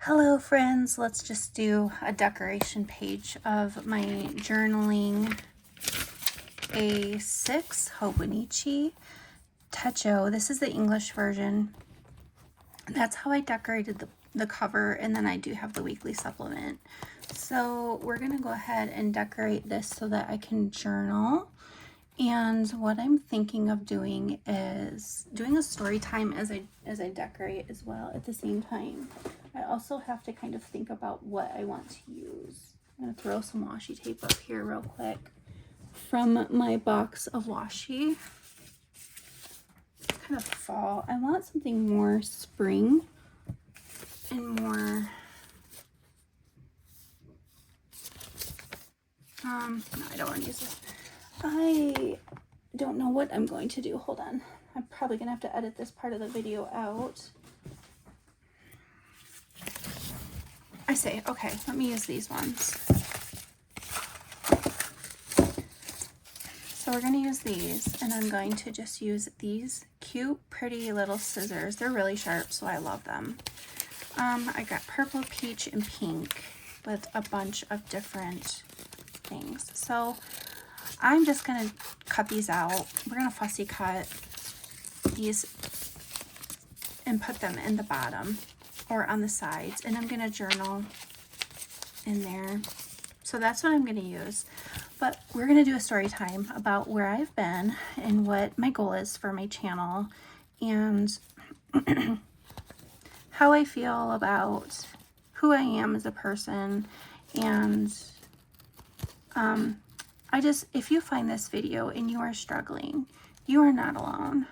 Hello friends, let's just do a decoration page of my journaling A6 Hobonichi Techo. This is the English version. That's how I decorated the cover, and then I do have the weekly supplement. So we're going to go ahead and decorate this so that I can journal. And what I'm thinking of doing is doing a story time as I decorate as well at the same time. I also have to kind of think about what I want to use. I'm going to throw some washi tape up here real quick from my box of washi. Kind of fall. I want something more spring and more no, I don't want to use this. I don't know what I'm going to do. Hold on. I'm probably going to have to edit this part of the video out. I say, okay, let me use these ones. So we're going to use these, and I'm going to just use these cute, pretty little scissors. They're really sharp, so I love them. I got purple, peach, and pink with a bunch of different things. So I'm just going to cut these out. We're going to fussy cut these and put them in the bottom or on the sides, and I'm going to journal in there. So that's what I'm going to use. But we're going to do a story time about where I've been and what my goal is for my channel and how I feel about who I am as a person. And if you find this video and you are struggling, you are not alone.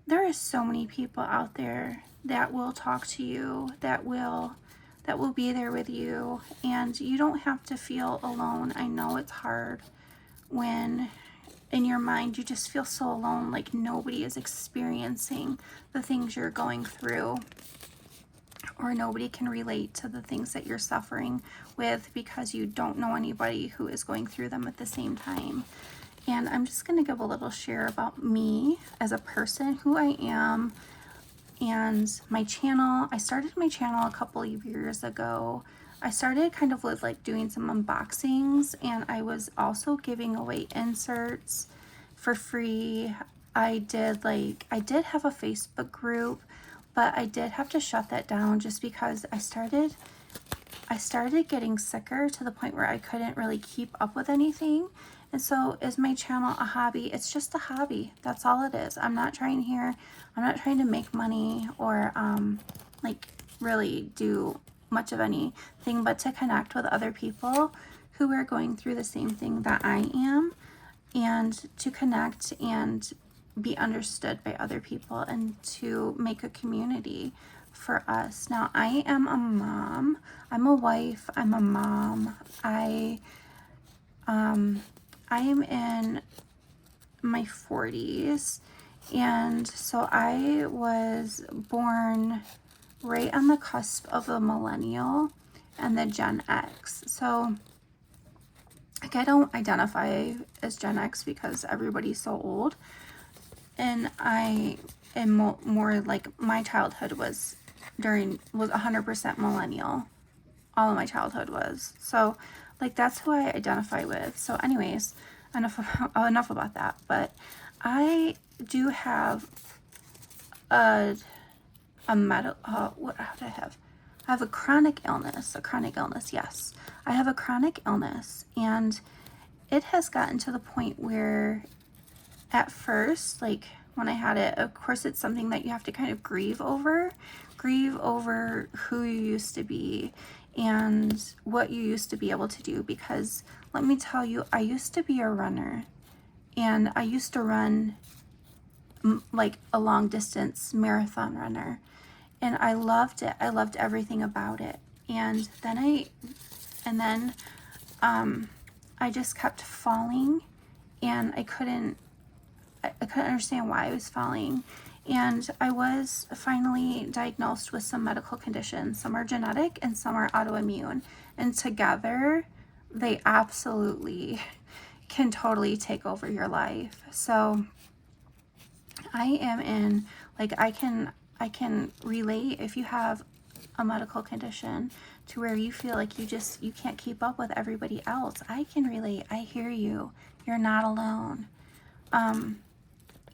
There are so many people out there that will talk to you, that will be there with you, and you don't have to feel alone. I know it's hard when in your mind you just feel so alone, like nobody is experiencing the things you're going through, or nobody can relate to the things that you're suffering with because you don't know anybody who is going through them at the same time. And I'm just going to give a little share about me as a person, who I am, and my channel. I started my channel a couple of years ago. I started kind of with like doing some unboxings, and I was also giving away inserts for free. I did have a Facebook group, but I did have to shut that down just because I started getting sicker to the point where I couldn't really keep up with anything. And so is my channel a hobby? It's just a hobby. That's all it is. I'm not trying to make money or like really do much of anything but to connect with other people who are going through the same thing that I am, and to connect and be understood by other people and to make a community for us. Now, I am a mom. I'm a wife. I'm a mom. I am in my 40s, and so I was born right on the cusp of the millennial and the Gen X. So like, I don't identify as Gen X because everybody's so old, and I am more like my childhood was 100% millennial. All of my childhood was. So like, that's who I identify with. So anyways, enough about that. But I do have what do I have? I have a chronic illness. Yes, I have a chronic illness, and it has gotten to the point where at first, like when I had it, of course it's something that you have to kind of grieve over who you used to be and what you used to be able to do. Because let me tell you, I used to be a runner, and I used to run like a long distance marathon runner, and I loved it. I loved everything about it. And then I just kept falling, and I couldn't understand why I was falling. And I was finally diagnosed with some medical conditions. Some are genetic and some are autoimmune. And together, they absolutely can totally take over your life. So I am in, like, I can relate if you have a medical condition to where you feel like you can't keep up with everybody else, I can relate. I hear you. You're not alone.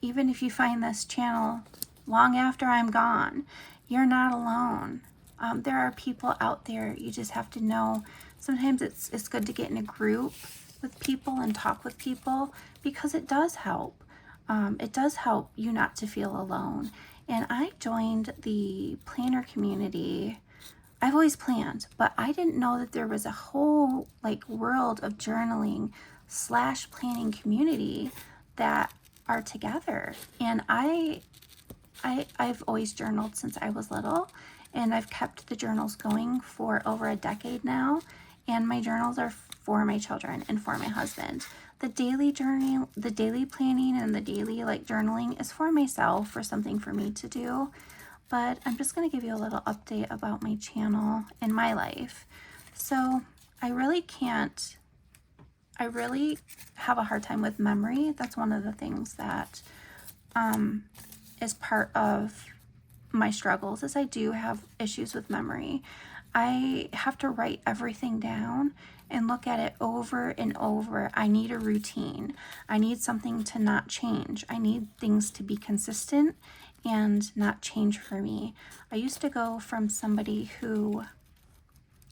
Even if you find this channel long after I'm gone, you're not alone. There are people out there. You just have to know. Sometimes it's good to get in a group with people and talk with people, because it does help. It does help you not to feel alone. And I joined the planner community. I've always planned, but I didn't know that there was a whole like world of journaling / planning community that are together. And I've always journaled since I was little, and I've kept the journals going for over a decade now. And my journals are for my children and for my husband. The daily journaling, the daily planning, and the daily like journaling is for myself, for something for me to do. But I'm just going to give you a little update about my channel and my life. So I really have a hard time with memory. That's one of the things that is part of my struggles, is I do have issues with memory. I have to write everything down and look at it over and over. I need a routine. I need something to not change. I need things to be consistent and not change for me. I used to go from somebody who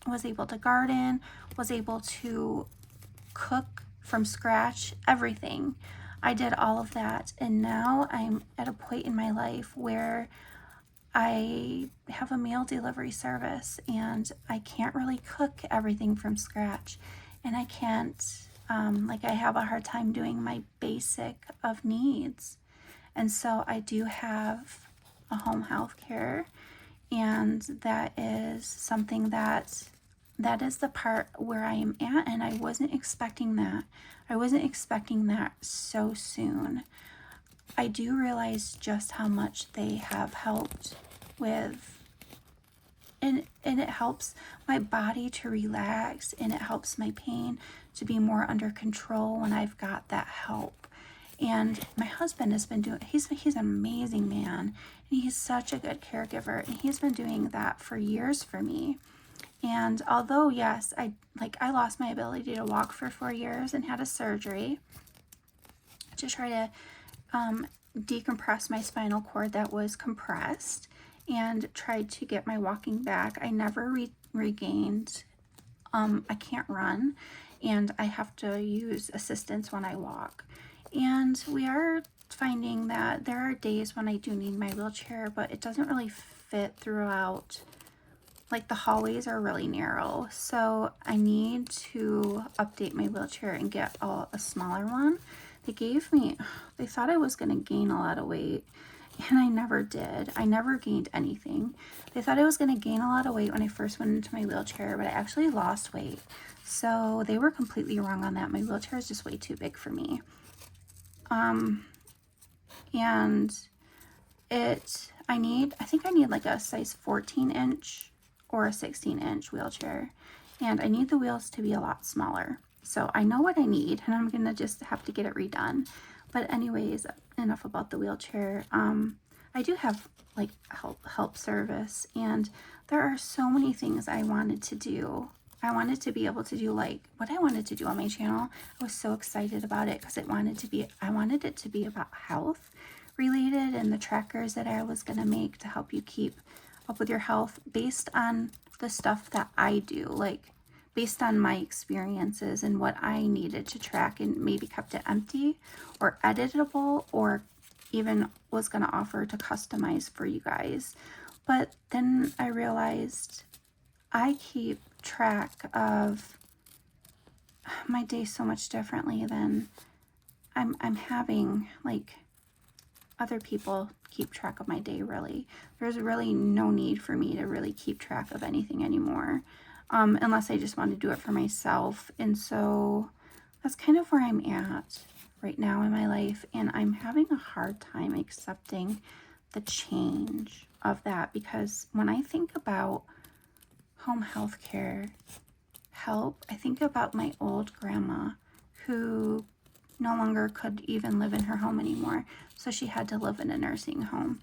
was able to garden, was able to cook from scratch, everything. I did all of that, and now I'm at a point in my life where I have a meal delivery service, and I can't really cook everything from scratch, and I can't, I have a hard time doing my basic of needs. And so I do have a home health care, and that is something that is the part where I am at, and I wasn't expecting that. I wasn't expecting that so soon. I do realize just how much they have helped with, and it helps my body to relax, and it helps my pain to be more under control when I've got that help. And my husband has been doing, he's an amazing man, and he's such a good caregiver, and he's been doing that for years for me. And although, yes, I lost my ability to walk for 4 years and had a surgery to try to decompress my spinal cord that was compressed, and tried to get my walking back, I never regained. I can't run, and I have to use assistance when I walk. And we are finding that there are days when I do need my wheelchair, but it doesn't really fit throughout. Like, the hallways are really narrow, so I need to update my wheelchair and get a smaller one. They thought I was going to gain a lot of weight, and I never did. I never gained anything. They thought I was going to gain a lot of weight when I first went into my wheelchair, but I actually lost weight. So they were completely wrong on that. My wheelchair is just way too big for me. And I think I need like a size 14-inch or a 16-inch wheelchair, and I need the wheels to be a lot smaller. So I know what I need, and I'm gonna just have to get it redone. But anyways, enough about the wheelchair. I do have like help service, and there are so many things I wanted to do. I wanted to be able to do like what I wanted to do on my channel. I was so excited about it because I wanted it to be about health related, and the trackers that I was going to make to help you keep up with your health based on the stuff that I do, like based on my experiences and what I needed to track, and maybe kept it empty or editable, or even was going to offer to customize for you guys. But then I realized I keep track of my day so much differently than I'm having like other people keep track of my day. Really, there's really no need for me to really keep track of anything anymore, unless I just want to do it for myself. And so that's kind of where I'm at right now in my life, and I'm having a hard time accepting the change of that, because when I think about home health care help, I think about my old grandma who no longer could even live in her home anymore, so she had to live in a nursing home.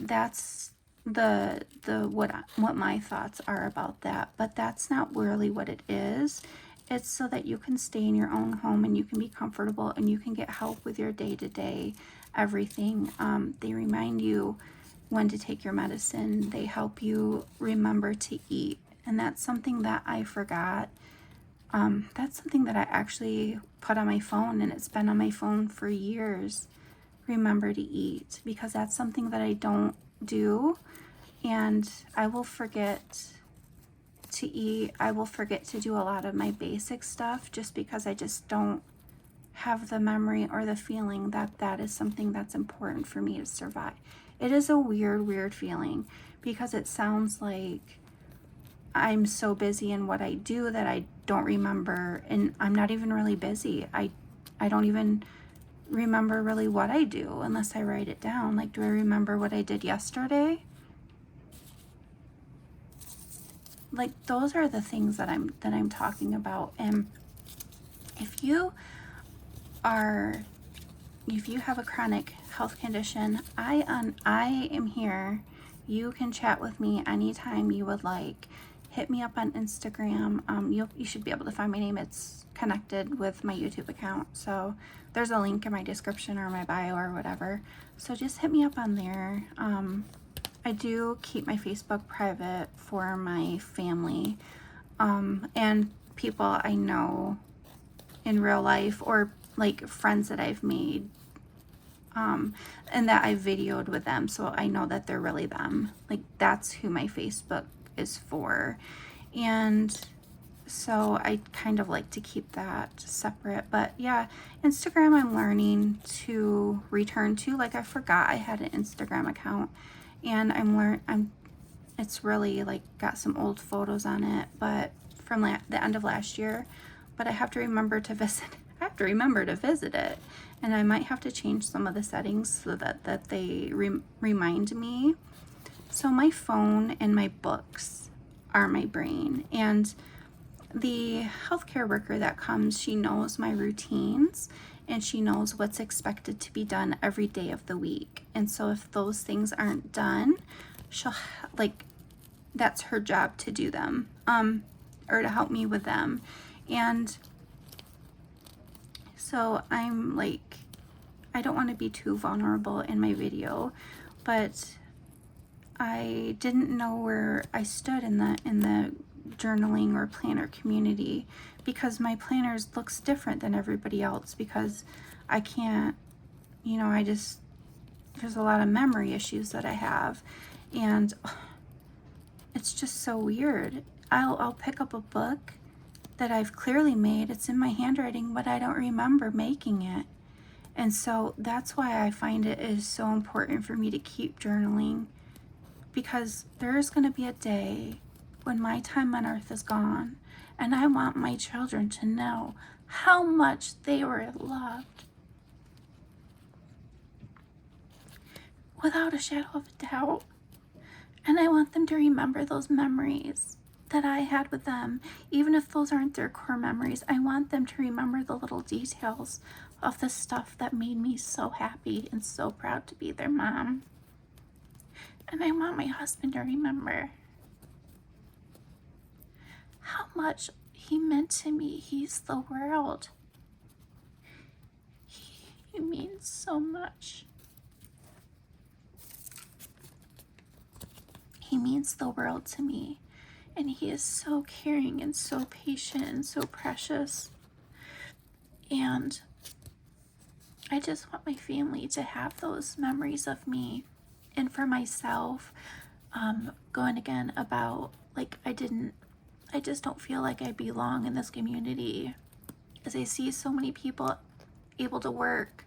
That's what my thoughts are about that, but that's not really what it is. It's so that you can stay in your own home and you can be comfortable and you can get help with your day-to-day everything. They remind you when to take your medicine. They help you remember to eat, and that's something that I forgot. That's something that I actually put on my phone, and it's been on my phone for years. Remember to eat, because that's something that I don't do, and I will forget to eat. I will forget to do a lot of my basic stuff just because I just don't have the memory or the feeling that that is something that's important for me to survive. It is a weird feeling, because it sounds like I'm so busy in what I do that I don't remember, and I'm not even really busy. I don't even remember really what I do unless I write it down. Like, do I remember what I did yesterday? Like, those are the things that I'm talking about. And if you have a chronic health condition, I am here. You can chat with me anytime you would like. Hit me up on Instagram. You should be able to find my name. It's connected with my YouTube account, so there's a link in my description or my bio or whatever. So just hit me up on there. I do keep my Facebook private for my family and people I know in real life, or like friends that I've made, and that I videoed with them, so I know that they're really them. Like, that's who my Facebook is for. And so I kind of like to keep that separate. But yeah, Instagram I'm learning to return to. Like, I forgot I had an Instagram account, and it's really like got some old photos on it, but from the end of last year. But I have to remember to visit. I have to remember to visit it, and I might have to change some of the settings so that they remind me. So my phone and my books are my brain, and the healthcare worker that comes, she knows my routines, and she knows what's expected to be done every day of the week. And so if those things aren't done, she'll that's her job to do them, or to help me with them. And so I'm like, I don't want to be too vulnerable in my video, but I didn't know where I stood in the journaling or planner community, because my planners looks different than everybody else, because I can't, there's a lot of memory issues that I have, and it's just so weird. I'll pick up a book that I've clearly made, it's in my handwriting, but I don't remember making it. And so that's why I find it is so important for me to keep journaling, because there's going to be a day when my time on earth is gone, and I want my children to know how much they were loved, without a shadow of a doubt. And I want them to remember those memories that I had with them, even if those aren't their core memories. I want them to remember the little details of the stuff that made me so happy and so proud to be their mom. And I want my husband to remember how much he meant to me. He's the world. He means so much. He means the world to me. And he is so caring and so patient and so precious. And I just want my family to have those memories of me. And for myself, going again about, like, I just don't feel like I belong in this community, as I see so many people able to work,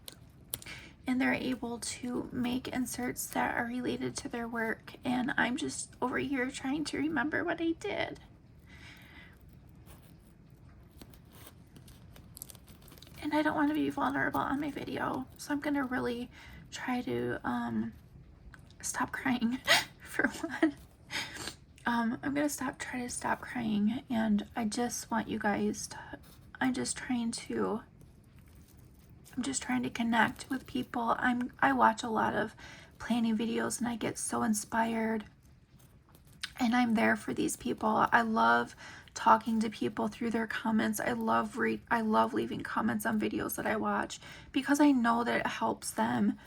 and they're able to make inserts that are related to their work, and I'm just over here trying to remember what I did. And I don't want to be vulnerable on my video, so I'm gonna really try to stop crying for one. I'm gonna try to stop crying, and I just want you guys to, I'm just trying to connect with people. I watch a lot of planning videos and I get so inspired, and I'm there for these people. I love talking to people through their comments. I love leaving comments on videos that I watch, because I know that it helps them.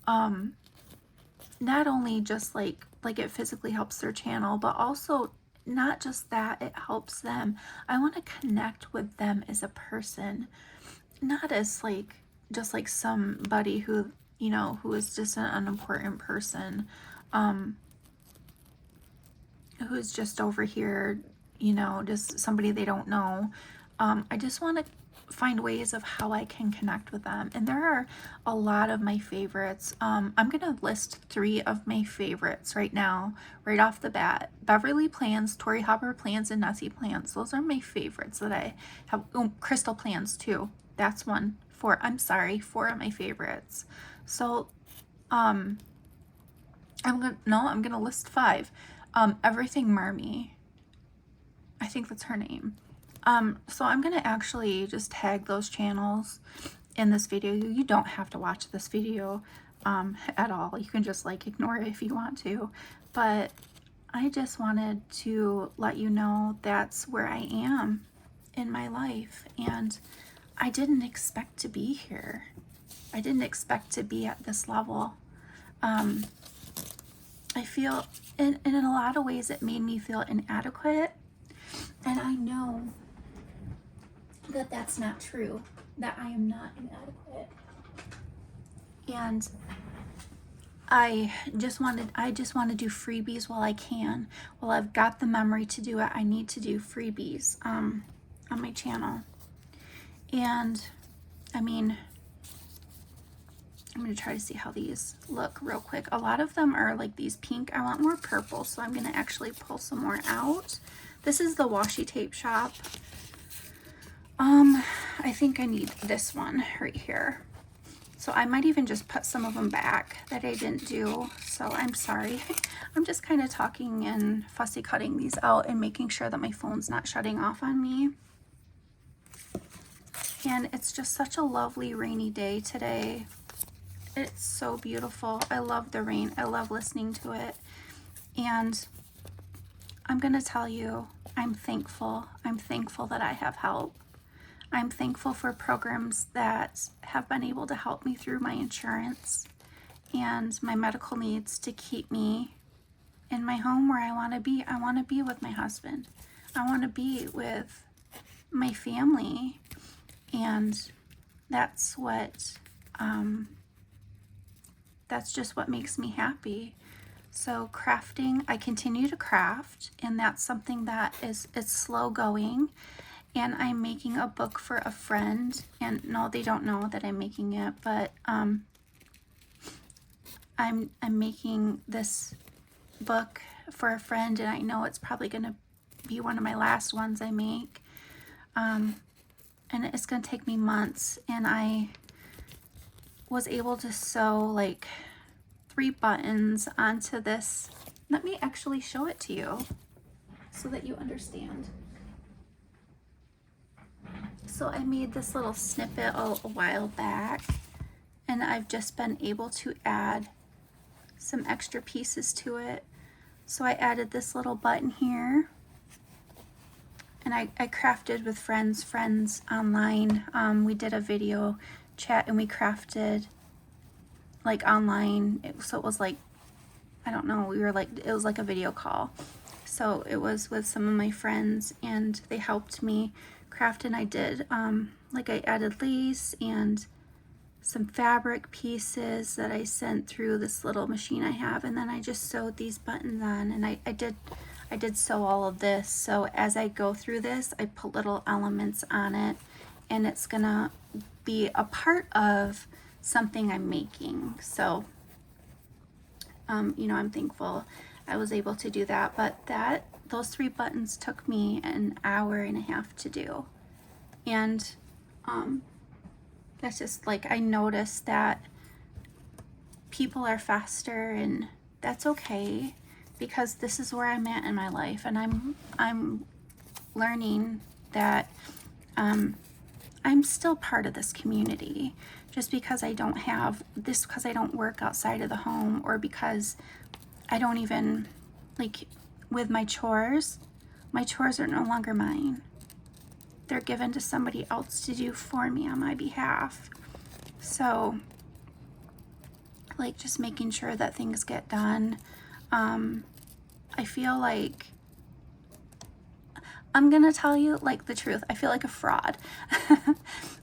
Not only just like it physically helps their channel, but also not just that, it helps them. I want to connect with them as a person, not as like just like somebody who, you know, who is just an unimportant person, who's just over here, you know, just somebody they don't know. I just want to find ways of how I can connect with them. And there are a lot of my favorites. I'm going to list 3 of my favorites right now, right off the bat. Beverly Plans, Tori Hopper Plans, and Nessie Plans. Those are my favorites that I have. Oh, Crystal Plans too. That's 4 of my favorites. So, I'm gonna list 5. Everything Marmy. I think that's her name. So I'm gonna actually just tag those channels in this video. You don't have to watch this video at all. You can just like ignore it if you want to. But I just wanted to let you know that's where I am in my life, and I didn't expect to be here. I didn't expect to be at this level. I feel, and in a lot of ways, it made me feel inadequate. And I know that that's not true, that I am not inadequate. And I just want to do freebies while I can. While I've got the memory to do it, I need to do freebies on my channel. And I mean, I'm going to try to see how these look real quick. A lot of them are like these pink. I want more purple, so I'm going to actually pull some more out. This is the washi tape shop. I think I need this one right here. So I might even just put some of them back that I didn't do. So I'm sorry. I'm just kind of talking and fussy cutting these out and making sure that my phone's not shutting off on me. And it's just such a lovely rainy day today. It's so beautiful. I love the rain. I love listening to it. And I'm going to tell you, I'm thankful. I'm thankful that I have help. I'm thankful for programs that have been able to help me through my insurance and my medical needs to keep me in my home where I want to be. I want to be with my husband. I want to be with my family. And that's what, that's just what makes me happy. So crafting, I continue to craft, and that's something that it's slow going. And I'm making a book for a friend, and no, they don't know that I'm making it, but I'm making this book for a friend, and I know it's probably gonna be one of my last ones I make. And it's gonna take me months, and I was able to sew like 3 buttons onto this. Let me actually show it to you so that you understand. So I made this little snippet a while back, and I've just been able to add some extra pieces to it. So I added this little button here, and I crafted with friends online. We did a video chat and we crafted like online. So it was like, I don't know, it was like a video call. So it was with some of my friends, and they helped me craft, and I did, like I added lace and some fabric pieces that I sent through this little machine I have, and then I just sewed these buttons on, and I did sew all of this. So as I go through this, I put little elements on it, and it's gonna be a part of something I'm making. So, you know, I'm thankful I was able to do that, but those 3 buttons took me an hour and a half to do. And that's just like, I noticed that people are faster, and that's okay, because this is where I'm at in my life, and I'm learning that I'm still part of this community. Just because I don't have this, because I don't work outside of the home, or because I don't even, like, with my chores are no longer mine. They're given to somebody else to do for me on my behalf. So, like, just making sure that things get done. I feel like, I'm gonna tell you, like, the truth. I feel like a fraud.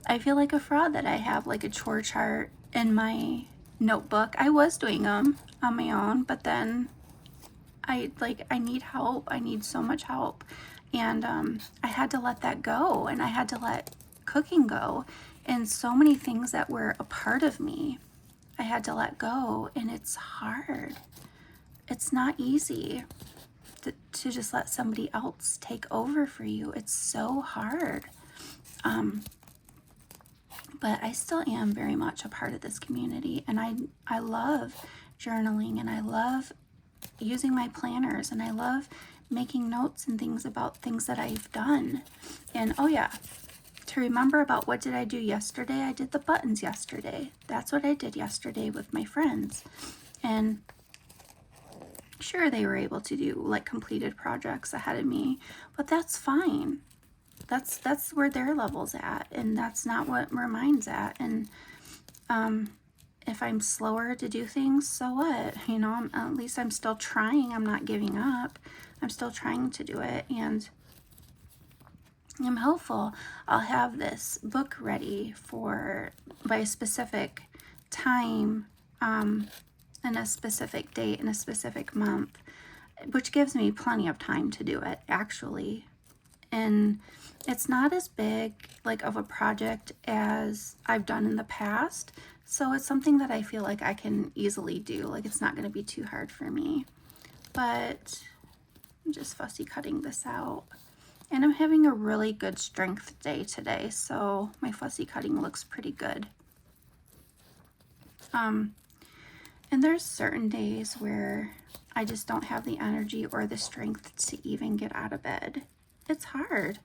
I feel like a fraud that I have, like, a chore chart in my notebook. I was doing them on my own, but then I need help. I need so much help. And I had to let that go, and I had to let cooking go, and so many things that were a part of me, I had to let go, and it's hard. It's not easy to just let somebody else take over for you. It's so hard. But I still am very much a part of this community, and I love journaling, and I love using my planners, and I love making notes and things about things that I've done. And oh yeah, to remember about what did I do yesterday, I did the buttons yesterday. That's what I did yesterday with my friends. And sure, they were able to do like completed projects ahead of me, but that's fine. That's where their level's at, and that's not where mine's at. And if I'm slower to do things, so what? You know, at least I'm still trying. I'm not giving up. I'm still trying to do it, and I'm hopeful I'll have this book ready by a specific time, and a specific date and a specific month, which gives me plenty of time to do it, actually. And it's not as big like of a project as I've done in the past, so it's something that I feel like I can easily do. Like, it's not going to be too hard for me. But I'm just fussy cutting this out, and I'm having a really good strength day today, so my fussy cutting looks pretty good. And there's certain days where I just don't have the energy or the strength to even get out of bed. It's hard.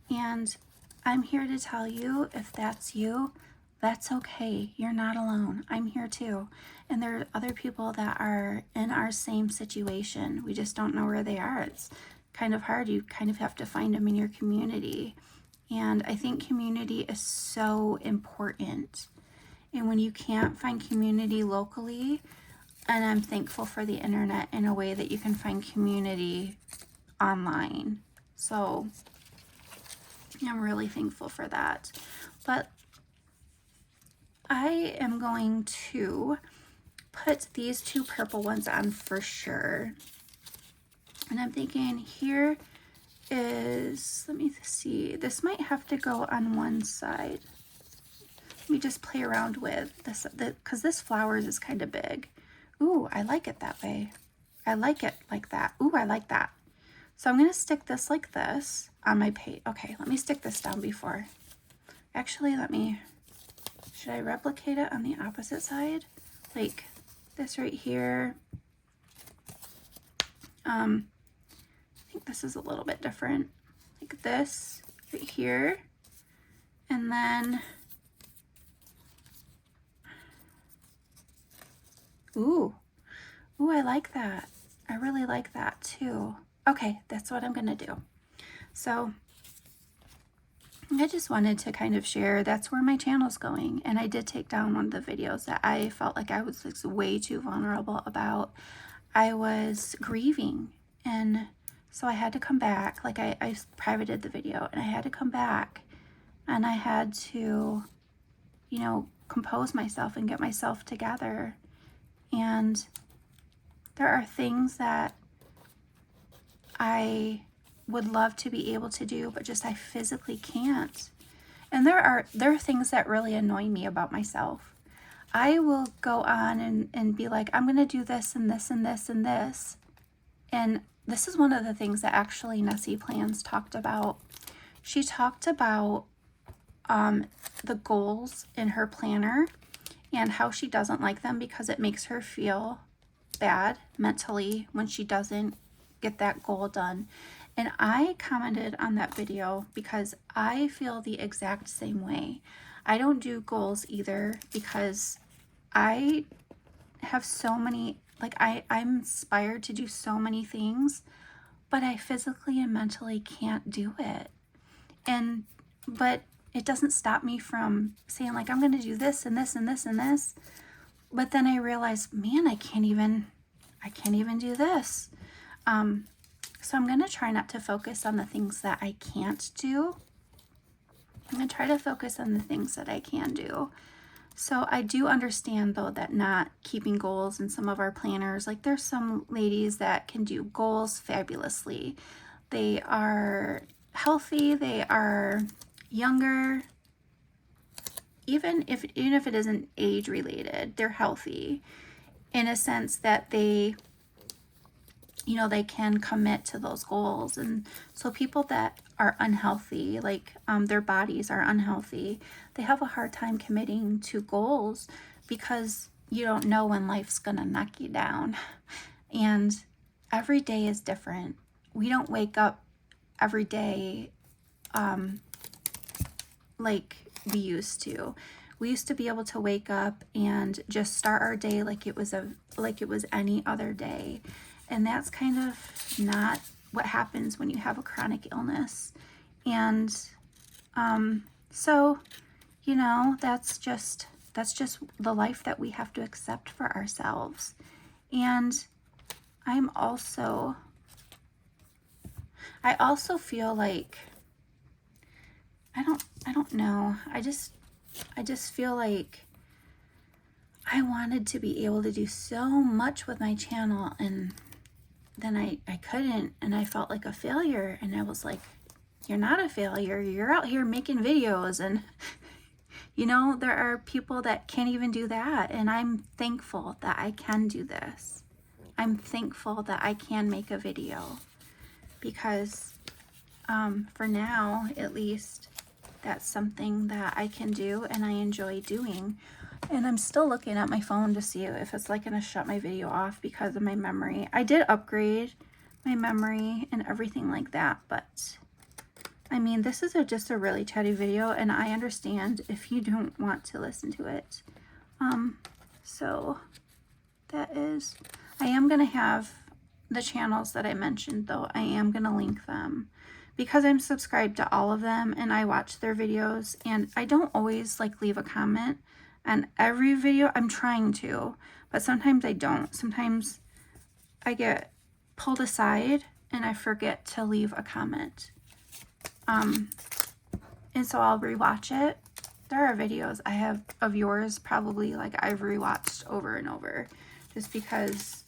And I'm here to tell you, if that's you, that's okay. You're not alone. I'm here too. And there are other people that are in our same situation. We just don't know where they are. It's kind of hard. You kind of have to find them in your community. And I think community is so important. And when you can't find community locally, and I'm thankful for the internet in a way that you can find community online. So I'm really thankful for that. But I am going to put these two purple ones on for sure. And I'm thinking here is, let me see, this might have to go on one side. Let me just play around with this, because this flowers is kind of big. Ooh, I like it that way. I like it like that. Ooh, I like that. So I'm going to stick this like this on my page. Okay, let me stick this down before. Actually, should I replicate it on the opposite side? Like this right here. I think this is a little bit different. Like this right here. And then, ooh, I like that. I really like that too. Okay, that's what I'm gonna do. So I just wanted to kind of share, that's where my channel's going. And I did take down one of the videos that I felt like I was way too vulnerable about. I was grieving, and so I had to come back. Like, I privated the video, and I had to come back, and I had to, you know, compose myself and get myself together. And there are things that I would love to be able to do, but just I physically can't. And there are things that really annoy me about myself. I will go on and be like, I'm gonna do this and this and this and this. And this is one of the things that actually Nessie Plans talked about. She talked about the goals in her planner and how she doesn't like them because it makes her feel bad mentally when she doesn't get that goal done. And I commented on that video because I feel the exact same way. I don't do goals either because I have so many, like I'm inspired to do so many things, but I physically and mentally can't do it. But it doesn't stop me from saying like, I'm going to do this and this and this and this. But then I realized, man, I can't even do this. So I'm going to try not to focus on the things that I can't do. I'm going to try to focus on the things that I can do. So I do understand though that not keeping goals in some of our planners, like there's some ladies that can do goals fabulously. They are healthy, they are younger, even if it isn't age related, they're healthy in a sense that they can commit to those goals. And so people that are unhealthy, like their bodies are unhealthy, they have a hard time committing to goals because you don't know when life's gonna knock you down. And every day is different. We don't wake up every day like we used to. We used to be able to wake up and just start our day like it was any other day. And that's kind of not what happens when you have a chronic illness. And so, that's just the life that we have to accept for ourselves. And I also feel like, I don't know. I just feel like I wanted to be able to do so much with my channel, and then I couldn't, and I felt like a failure. And I was like, you're not a failure. You're out here making videos, and there are people that can't even do that. And I'm thankful that I can do this. I'm thankful that I can make a video because for now, at least, that's something that I can do and I enjoy doing. And I'm still looking at my phone to see if it's like gonna shut my video off because of my memory. I did upgrade my memory and everything like that, but I mean, this is just a really chatty video, and I understand if you don't want to listen to it. So that is, I am gonna have the channels that I mentioned though. I am gonna link them because I'm subscribed to all of them and I watch their videos, and I don't always like leave a comment on every video. I'm trying to, but sometimes I don't. Sometimes I get pulled aside and I forget to leave a comment. And so I'll rewatch it. There are videos I have of yours probably like I've rewatched over and over just because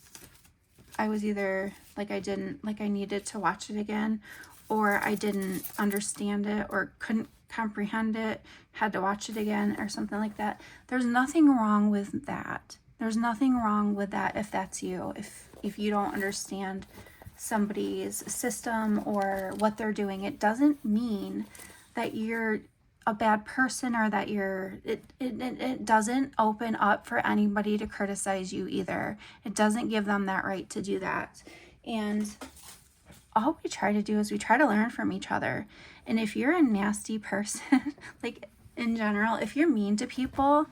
I was either like I needed to watch it again, or I didn't understand it or couldn't comprehend it, had to watch it again or something like that. There's nothing wrong with that. There's nothing wrong with that if that's you. If you don't understand somebody's system or what they're doing, it doesn't mean that you're a bad person or that it doesn't open up for anybody to criticize you either. It doesn't give them that right to do that. And all we try to do is we try to learn from each other. And if you're a nasty person, like in general, if you're mean to people,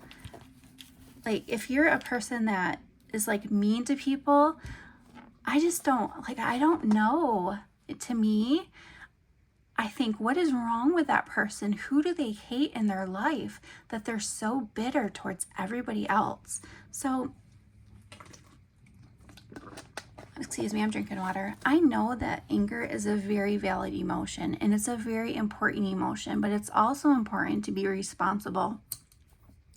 like if you're a person that is like mean to people, I don't know. To me, I think, what is wrong with that person? Who do they hate in their life that they're so bitter towards everybody else? So, excuse me, I'm drinking water. I know that anger is a very valid emotion and it's a very important emotion, but it's also important to be responsible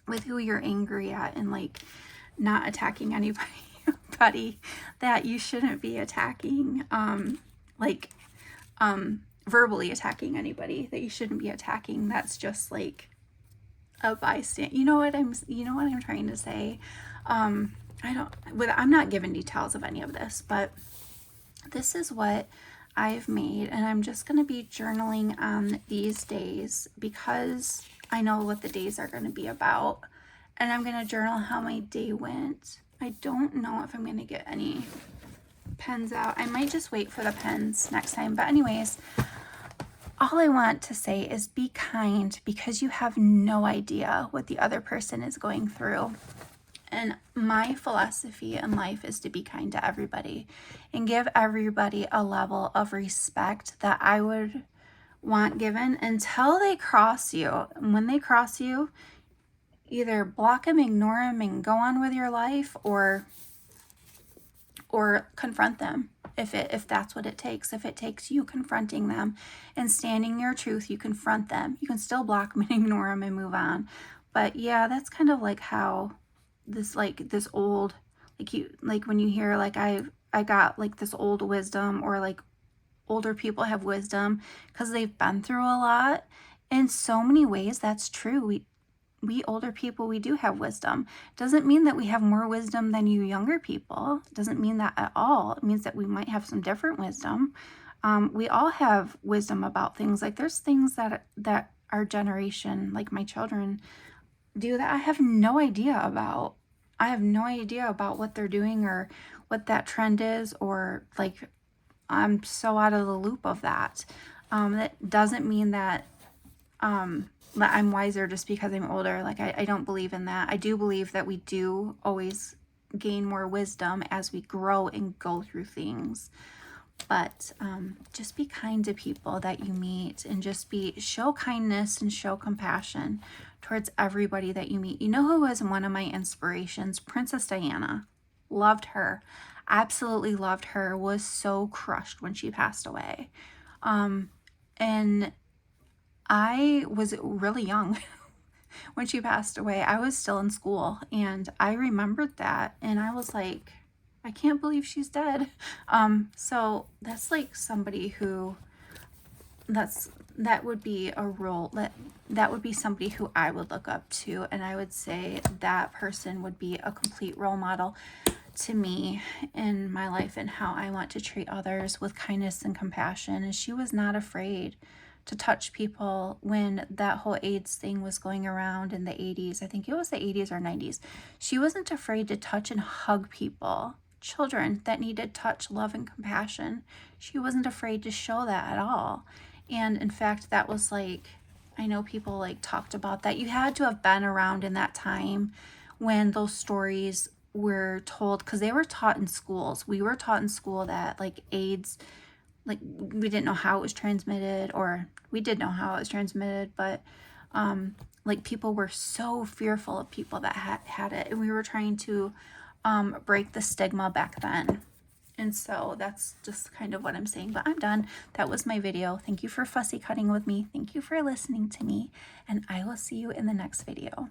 with who you're angry at and like not attacking anybody that you shouldn't be attacking, verbally attacking anybody that you shouldn't be attacking. That's just like a bystander. You know what I'm trying to say. I'm not giving details of any of this, but this is what I've made, and I'm just going to be journaling on these days because I know what the days are going to be about, and I'm going to journal how my day went. I don't know if I'm going to get any pens out. I might just wait for the pens next time. But anyways, all I want to say is be kind, because you have no idea what the other person is going through. And my philosophy in life is to be kind to everybody and give everybody a level of respect that I would want given until they cross you. And when they cross you, either block them, ignore them, and go on with your life, or confront them if that's what it takes. If it takes you confronting them and standing your truth, you confront them. You can still block them and ignore them and move on. But yeah, that's kind of like how this old, like when you hear like I got like this old wisdom, or like older people have wisdom because they've been through a lot. In so many ways, that's true. We older people, we do have wisdom. Doesn't mean that we have more wisdom than you younger people. Doesn't mean that at all. It means that we might have some different wisdom. We all have wisdom about things. Like there's things that our generation, like my children, do that I have no idea about. I have no idea about what they're doing or what that trend is, or like I'm so out of the loop of that. That doesn't mean that that I'm wiser just because I'm older. Like I don't believe in that. I do believe that we do always gain more wisdom as we grow and go through things. But just be kind to people that you meet, and just show kindness and show compassion towards everybody that you meet. You know who was one of my inspirations? Princess Diana. Loved her. Absolutely loved her. Was so crushed when she passed away. And I was really young when she passed away. I was still in school, and I remembered that, and I was like, I can't believe she's dead. So that's like somebody who, that would be a role, that would be somebody who I would look up to, and I would say that person would be a complete role model to me in my life and how I want to treat others with kindness and compassion. And she was not afraid to touch people when that whole AIDS thing was going around in the 80s. I think it was the 80s or 90s. She wasn't afraid to touch and hug people, children that needed touch, love, and compassion. She wasn't afraid to show that at all. And in fact, that was like, I know people like talked about that. You had to have been around in that time when those stories were told, because they were taught in schools. We were taught in school that like AIDS, like we didn't know how it was transmitted, or we did know how it was transmitted, but like people were so fearful of people that had it, and we were trying to break the stigma back then. And so that's just kind of what I'm saying. But I'm done. That was my video. Thank you for fussy cutting with me. Thank you for listening to me, and I will see you in the next video.